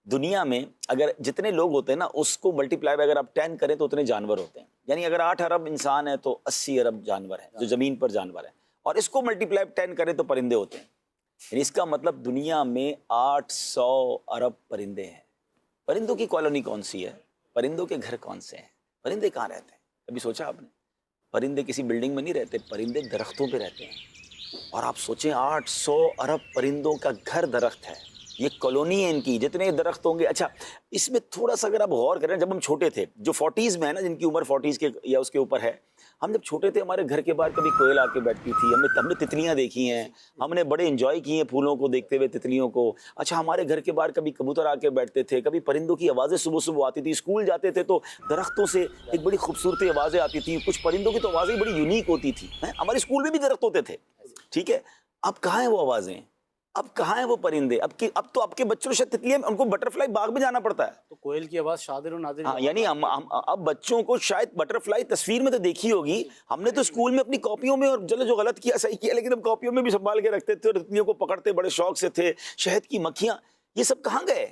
دنیا میں اگر جتنے لوگ ہوتے ہیں نا اس کو ملٹیپلائی اگر آپ 10 کریں تو اتنے جانور ہوتے ہیں. یعنی اگر 8 ارب انسان ہے تو 80 ارب جانور ہیں جو زمین پر جانور ہیں, اور اس کو ملٹیپلائی 10 کریں تو پرندے ہوتے ہیں. یعنی اس کا مطلب دنیا میں 800 ارب پرندے ہیں. پرندوں کی کالونی کون سی ہے؟ پرندوں کے گھر کون سے ہیں؟ پرندے کہاں رہتے ہیں؟ کبھی سوچا آپ نے؟ پرندے کسی بلڈنگ میں نہیں رہتے, پرندے درختوں پہ رہتے ہیں. اور آپ سوچیں 800 ارب پرندوں کا گھر درخت ہے, یہ کالونی ہے ان کی. جتنے درخت ہوں گے. اچھا اس میں تھوڑا سا اگر آپ غور کریں, جب ہم چھوٹے تھے, جو 40s میں ہے نا, جن کی عمر 40s کے یا اس کے اوپر ہے, ہم جب چھوٹے تھے ہمارے گھر کے باہر کبھی کوئل آ کے بیٹھتی تھی, ہم نے تتلیاں دیکھی ہیں, ہم نے بڑے انجوائے کی ہیں پھولوں کو دیکھتے ہوئے, تتلیوں کو. اچھا ہمارے گھر کے باہر کبھی کبوتر آ کے بیٹھتے تھے, کبھی پرندوں کی آوازیں صبح صبح آتی تھی. اسکول جاتے تھے تو درختوں سے ایک بڑی خوبصورتی آوازیں آتی تھیں. کچھ پرندوں کی تو آوازیں بڑی یونیک ہوتی تھی. ہمارے اسکول میں بھی درخت ہوتے تھے, ٹھیک ہے. اب کہاں ہیں وہ آوازیں؟ اب کہاں ہیں وہ پرندے؟ اب تو آپ کے بچوں کو شاید تتلیاں, ان کو بٹرفلائی باغ میں جانا پڑتا ہے. تو کوئل کی آواز شادر و نادر. ہاں یعنی اب بچوں کو شاید بٹرفلائی تصویر میں تو دیکھی ہوگی, ہم نے تو اسکول میں اپنی کاپیوں میں, اور چلو جو غلط کیا صحیح کیا, لیکن ہم کاپیوں میں بھی سنبھال کے رکھتے تھے اور تتلیوں کو پکڑتے بڑے شوق سے تھے. شہد کی مکھیاں, یہ سب کہاں گئے؟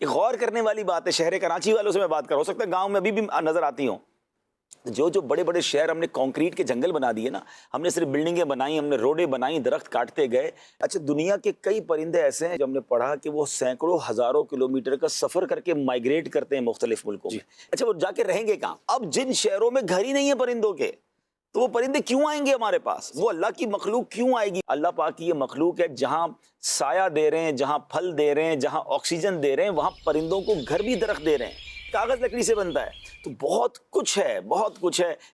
ایک غور کرنے والی بات ہے. شہر کراچی والوں سے میں بات کر رہا ہوں, ہو سکتا ہے گاؤں میں ابھی بھی نظر آتی ہوں. جو بڑے بڑے شہر ہم نے کانکریٹ کے جنگل بنا دیے نا, ہم نے صرف بلڈنگیں بنائی, ہم نے روڈیں بنائی, درخت کاٹتے گئے. اچھا دنیا کے کئی پرندے ایسے ہیں جو ہم نے پڑھا کہ وہ سینکڑوں ہزاروں کلومیٹر کا سفر کر کے مائگریٹ کرتے ہیں مختلف ملکوں میں. اچھا وہ جا کے رہیں گے کہاں؟ اب جن شہروں میں گھر ہی نہیں ہے پرندوں کے, تو وہ پرندے کیوں آئیں گے ہمارے پاس؟ وہ اللہ کی مخلوق کیوں آئے گی؟ اللہ پاک کی یہ مخلوق ہے, جہاں سایہ دے رہے ہیں, جہاں پھل دے رہے ہیں, جہاں آکسیجن دے رہے ہیں, وہاں پرندوں کو گھر بھی درخت دے رہے ہیں. کاغذ لکڑی سے بنتا ہے. تو بہت کچھ ہے, بہت کچھ ہے.